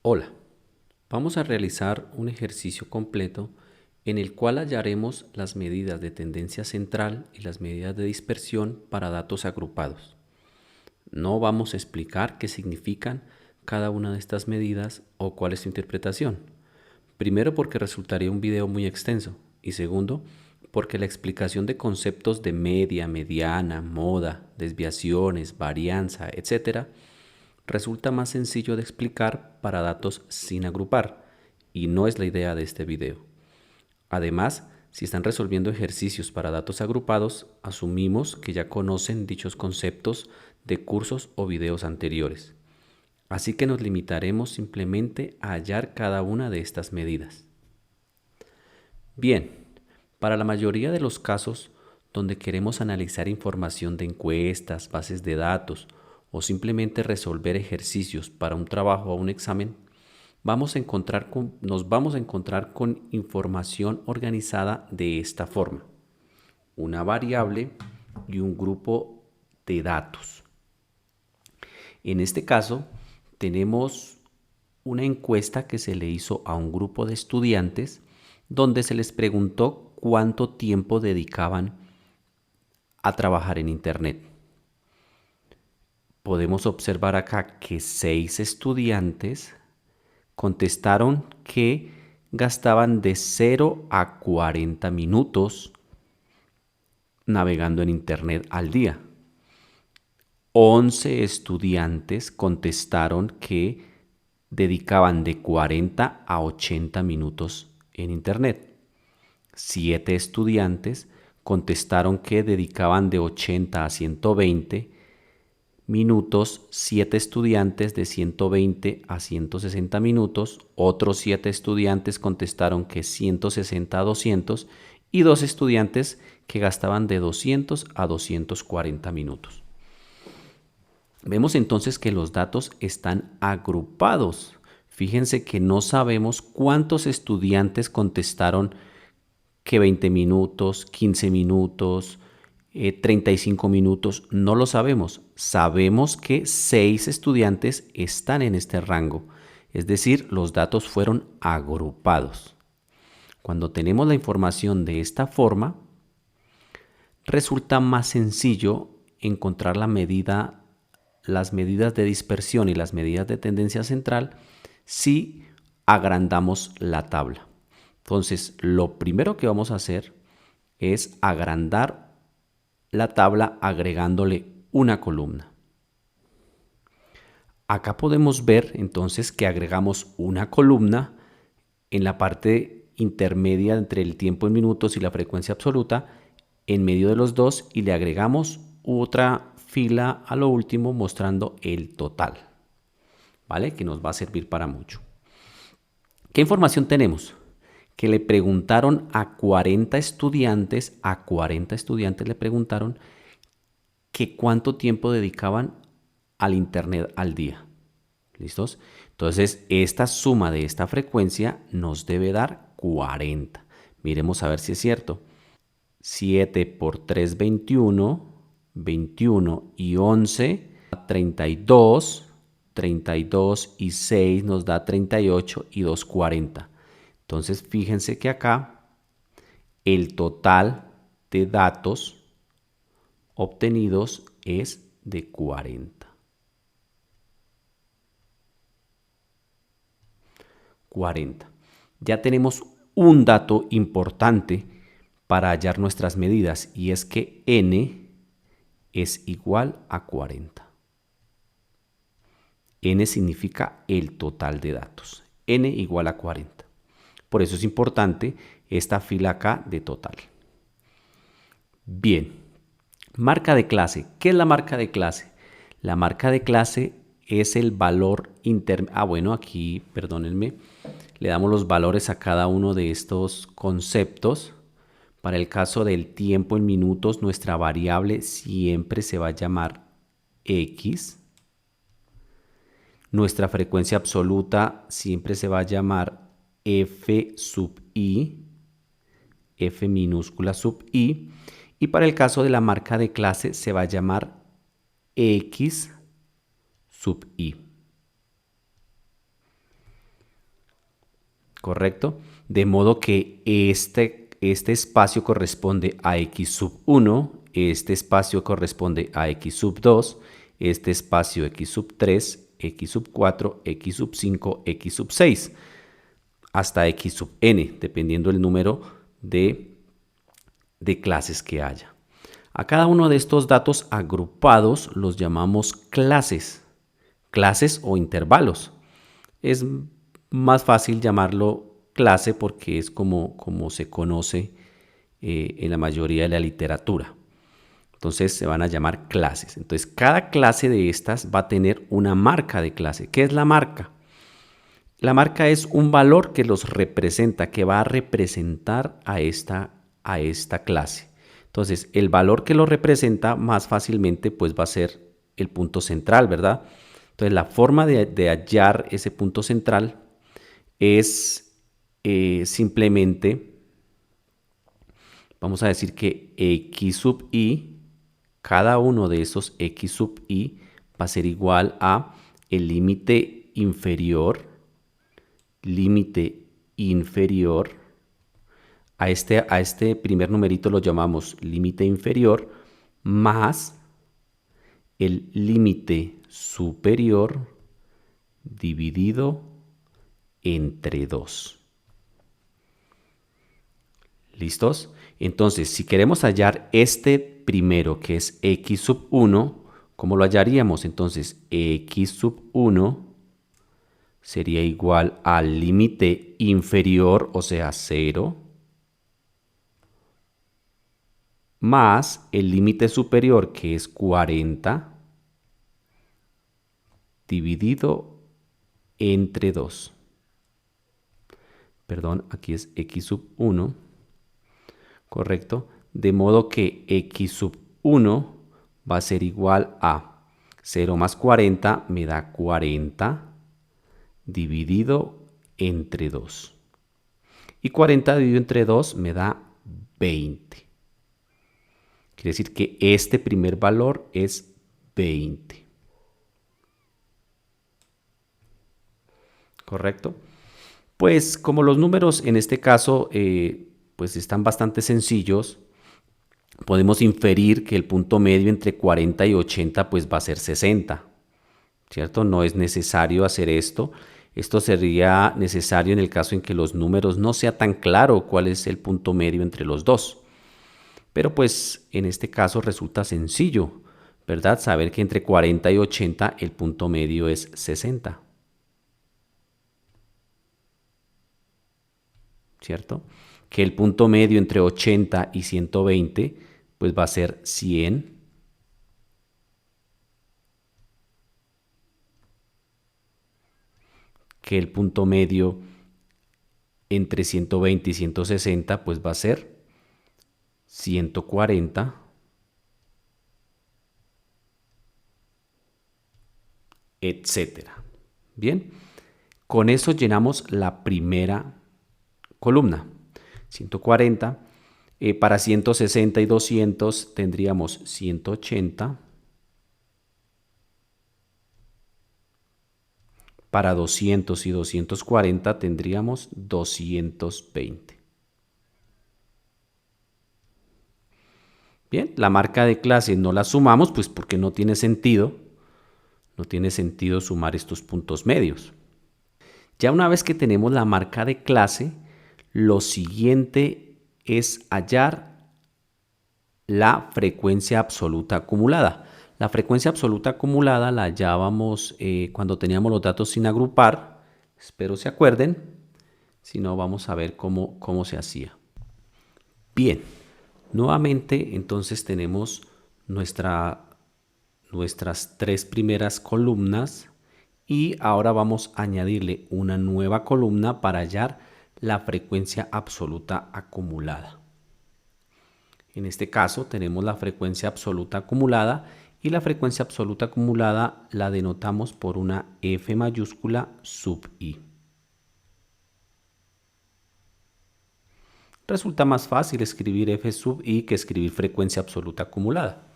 Hola, vamos a realizar un ejercicio completo en el cual hallaremos las medidas de tendencia central y las medidas de dispersión para datos agrupados. No vamos a explicar qué significan cada una de estas medidas o cuál es su interpretación. Primero, porque resultaría un video muy extenso, y segundo, porque la explicación de conceptos de media, mediana, moda, desviaciones, varianza, etc., resulta más sencillo de explicar para datos sin agrupar, y no es la idea de este video. Además, si están resolviendo ejercicios para datos agrupados, asumimos que ya conocen dichos conceptos de cursos o videos anteriores. Así que nos limitaremos simplemente a hallar cada una de estas medidas. Bien, para la mayoría de los casos donde queremos analizar información de encuestas, bases de datos o simplemente resolver ejercicios para un trabajo o un examen, nos vamos a encontrar con información organizada de esta forma: una variable y un grupo de datos. En este caso, tenemos una encuesta que se le hizo a un grupo de estudiantes donde se les preguntó cuánto tiempo dedicaban a trabajar en Internet. Podemos observar acá que 6 estudiantes contestaron que gastaban de 0 a 40 minutos navegando en Internet al día. 11 estudiantes contestaron que dedicaban de 40 a 80 minutos en Internet. 7 estudiantes contestaron que dedicaban de 80 a 120 minutos, 7 estudiantes de 120 a 160 minutos, otros 7 estudiantes contestaron que 160 a 200 y 2 estudiantes que gastaban de 200 a 240 minutos. Vemos entonces que los datos están agrupados. Fíjense que no sabemos cuántos estudiantes contestaron que 20 minutos, 15 minutos, 35 minutos, no lo sabemos. Sabemos que 6 estudiantes están en este rango, es decir, los datos fueron agrupados. Cuando tenemos la información de esta forma, resulta más sencillo encontrar las medidas de dispersión y las medidas de tendencia central si agrandamos la tabla. Entonces, lo primero que vamos a hacer es agrandar la tabla agregándole una columna. Acá podemos ver entonces que agregamos una columna en la parte intermedia entre el tiempo en minutos y la frecuencia absoluta, en medio de los dos, y le agregamos otra fila a lo último mostrando el total, ¿vale? Que nos va a servir para mucho. ¿Qué información tenemos? Que le preguntaron a 40 estudiantes le preguntaron que cuánto tiempo dedicaban al Internet al día. ¿Listos? Entonces, esta suma de esta frecuencia nos debe dar 40. Miremos a ver si es cierto. 7 por 3, 21. 21 y 11, 32. 32 y 6 nos da 38 y 2, 40. Entonces, fíjense que acá el total de datos obtenidos es de 40. 40. Ya tenemos un dato importante para hallar nuestras medidas, y es que n es igual a 40. N significa el total de datos. N igual a 40. Por eso es importante esta fila acá de total. Bien, marca de clase. ¿Qué es la marca de clase? La marca de clase es el valor bueno, aquí, perdónenme, le damos los valores a cada uno de estos conceptos. Para el caso del tiempo en minutos, nuestra variable siempre se va a llamar X. Nuestra frecuencia absoluta siempre se va a llamar F sub I, F minúscula sub I. Y para el caso de la marca de clase se va a llamar X sub I. ¿correcto? De modo que este espacio corresponde a x sub 1, este espacio corresponde a x sub 2, este espacio x sub 3, x sub 4, x sub 5, x sub 6, hasta x sub n, dependiendo del número de clases que haya. A cada uno de estos datos agrupados los llamamos clases, clases o intervalos. Es más fácil llamarlo clase porque es como se conoce en la mayoría de la literatura. Entonces se van a llamar clases. Entonces cada clase de estas va a tener una marca de clase. ¿Qué es la marca? La marca es un valor que los representa, que va a representar a esta clase. Entonces, el valor que lo representa más fácilmente pues va a ser el punto central, ¿verdad? Entonces, la forma de hallar ese punto central es simplemente, vamos a decir que x sub i, cada uno de esos x sub i va a ser igual a el límite inferior a este primer numerito lo llamamos límite inferior más el límite superior dividido entre 2. ¿Listos? Entonces, si queremos hallar este primero, que es x sub 1, ¿cómo lo hallaríamos? Entonces, x sub 1 sería igual al límite inferior, o sea, 0, más el límite superior, que es 40, dividido entre 2. Perdón, aquí es x sub 1, ¿correcto? De modo que x sub 1 va a ser igual a 0 más 40 me da 40 dividido entre 2. Y 40 dividido entre 2 me da 20. Quiere decir que este primer valor es 20. ¿Correcto? Pues como los números en este caso pues están bastante sencillos, podemos inferir que el punto medio entre 40 y 80 pues va a ser 60. ¿Cierto? No es necesario hacer esto. Esto sería necesario en el caso en que los números no sea tan claro cuál es el punto medio entre los dos. Pero pues en este caso resulta sencillo, ¿verdad? Saber que entre 40 y 80 el punto medio es 60. ¿Cierto? Que el punto medio entre 80 y 120 pues va a ser 100. Que el punto medio entre 120 y 160 pues va a ser 140. Etcétera. Bien, con eso llenamos la primera columna. 140. Para 160 y 200 tendríamos 180. Para 200 y 240 tendríamos 220. Bien, la marca de clase no la sumamos pues porque no tiene sentido. No tiene sentido sumar estos puntos medios. Ya una vez que tenemos la marca de clase, lo siguiente es hallar la frecuencia absoluta acumulada. La frecuencia absoluta acumulada la hallábamos cuando teníamos los datos sin agrupar. Espero se acuerden. Si no, vamos a ver cómo se hacía. Bien, nuevamente entonces tenemos nuestras tres primeras columnas y ahora vamos a añadirle una nueva columna para hallar la frecuencia absoluta acumulada. En este caso tenemos la frecuencia absoluta acumulada y la frecuencia absoluta acumulada la denotamos por una F mayúscula sub i. Resulta más fácil escribir F sub i que escribir frecuencia absoluta acumulada.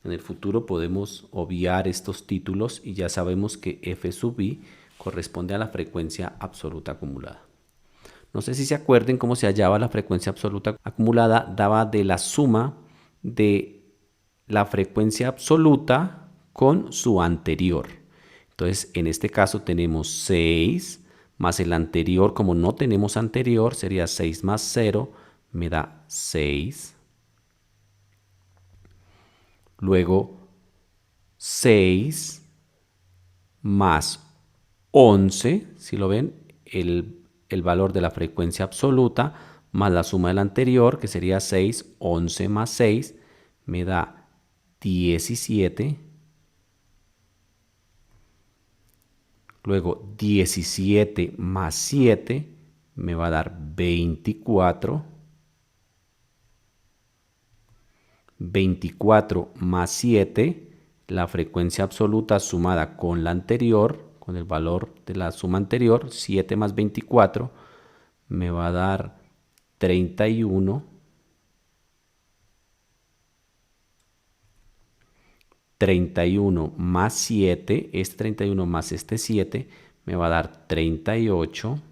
En el futuro podemos obviar estos títulos y ya sabemos que F sub i corresponde a la frecuencia absoluta acumulada. No sé si se acuerden cómo se hallaba la frecuencia absoluta acumulada, daba de la suma de la frecuencia absoluta con su anterior. Entonces, en este caso tenemos 6 más el anterior, como no tenemos anterior, sería 6 más 0, me da 6. Luego 6 más 11, si lo ven, el valor de la frecuencia absoluta más la suma del anterior, que sería 6, 11 más 6, me da 17. Luego 17 más 7 me va a dar 24. 24 más 7, la frecuencia absoluta sumada con la anterior, con el valor de la suma anterior, 7 más 24, me va a dar 31. 31 más 7, este 31 más este 7, me va a dar 38.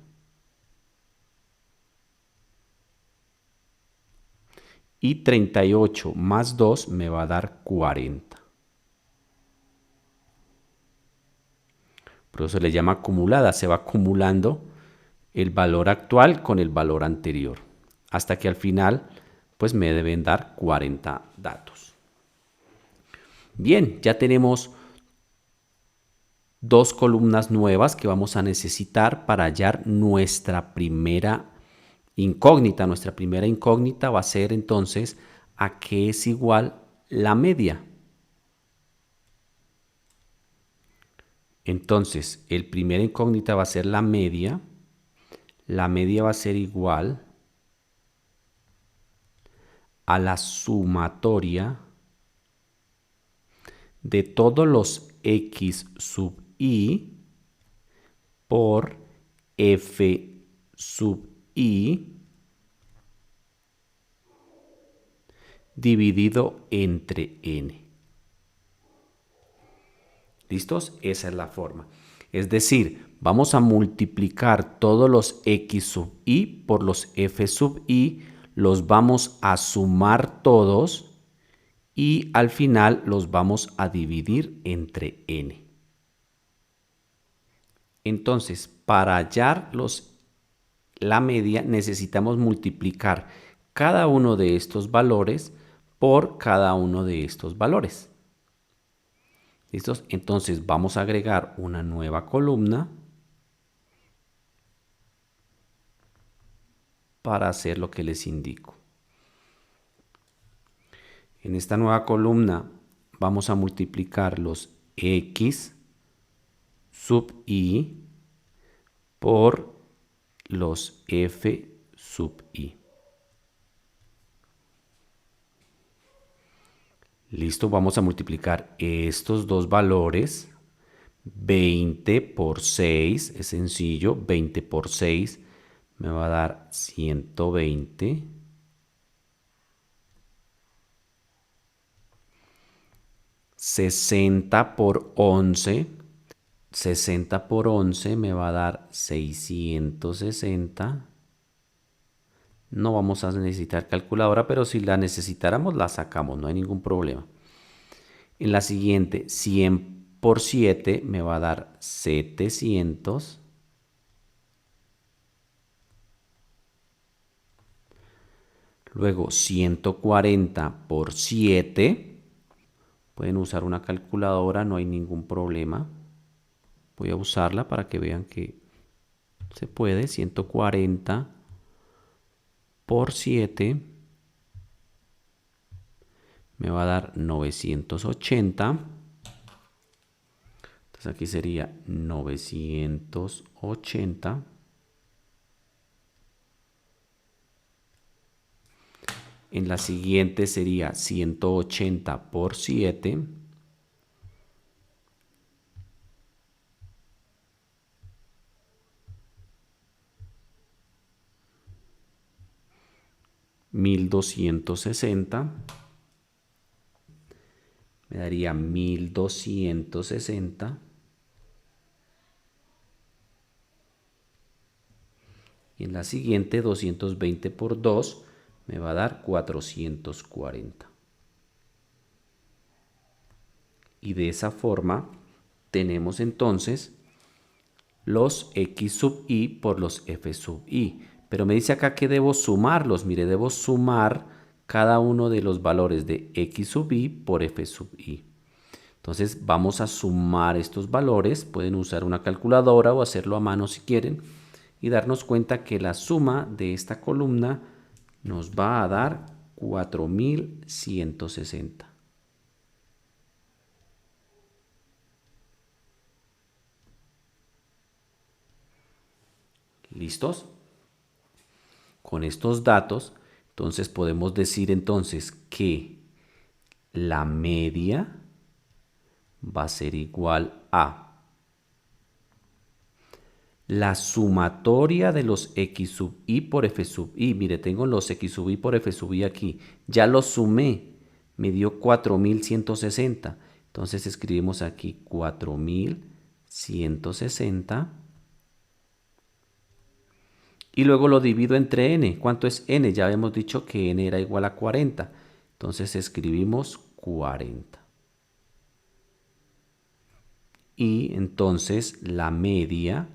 Y 38 más 2 me va a dar 40. Por eso se le llama acumulada, se va acumulando el valor actual con el valor anterior, hasta que al final pues me deben dar 40 datos. Bien, ya tenemos dos columnas nuevas que vamos a necesitar para hallar nuestra primera incógnita. Nuestra primera incógnita va a ser entonces a qué es igual la media. Entonces, el primera incógnita va a ser la media. La media va a ser igual a la sumatoria de todos los x sub i por f sub i dividido entre n. ¿Listos? Esa es la forma. Es decir, vamos a multiplicar todos los x sub i por los f sub i, los vamos a sumar todos y al final los vamos a dividir entre n. Entonces, para hallar la media necesitamos multiplicar cada uno de estos valores por cada uno de estos valores. ¿Listos? Entonces vamos a agregar una nueva columna para hacer lo que les indico. En esta nueva columna vamos a multiplicar los x sub i por los f sub i. Listo, vamos a multiplicar estos dos valores. 20 por 6, es sencillo, 20 por 6 me va a dar 120. 60 por 11, 60 por 11 me va a dar 660. No vamos a necesitar calculadora, pero si la necesitáramos la sacamos, no hay ningún problema. En la siguiente, 100 por 7 me va a dar 700. Luego 140 por 7. Pueden usar una calculadora, no hay ningún problema. Voy a usarla para que vean que se puede. 140 por 7 me va a dar 980. Entonces aquí sería 980. En la siguiente sería 180 por 7. $1260. Me daría 1260. Y en la siguiente 220 por 2 me va a dar 440. Y de esa forma tenemos entonces los x sub i por los f sub i. Pero me dice acá que debo sumarlos. Mire, debo sumar cada uno de los valores de x sub i por f sub i. Entonces vamos a sumar estos valores. Pueden usar una calculadora o hacerlo a mano si quieren. Y darnos cuenta que la suma de esta columna nos va a dar 4160. ¿Listos? Con estos datos, entonces podemos decir entonces que la media va a ser igual a la sumatoria de los x sub i por f sub i. Mire, tengo los x sub i por f sub i aquí. Ya los sumé, me dio 4160. Entonces escribimos aquí 4160. Y luego lo divido entre n. ¿Cuánto es n? Ya habíamos dicho que n era igual a 40. Entonces escribimos 40. Y entonces la media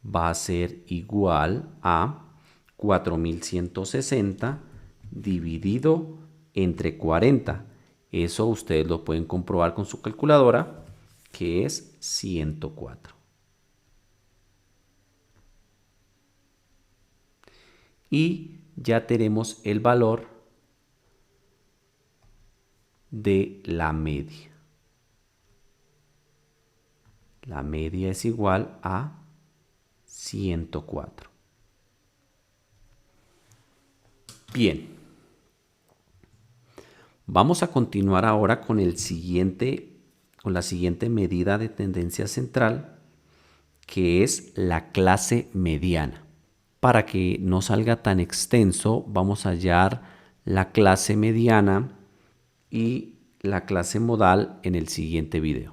va a ser igual a 4160 dividido entre 40. Eso ustedes lo pueden comprobar con su calculadora, que es 104. Y ya tenemos el valor de la media. La media es igual a 104. Bien. Vamos a continuar ahora con la siguiente medida de tendencia central, que es la clase mediana. Para que no salga tan extenso, vamos a hallar la clase mediana y la clase modal en el siguiente video.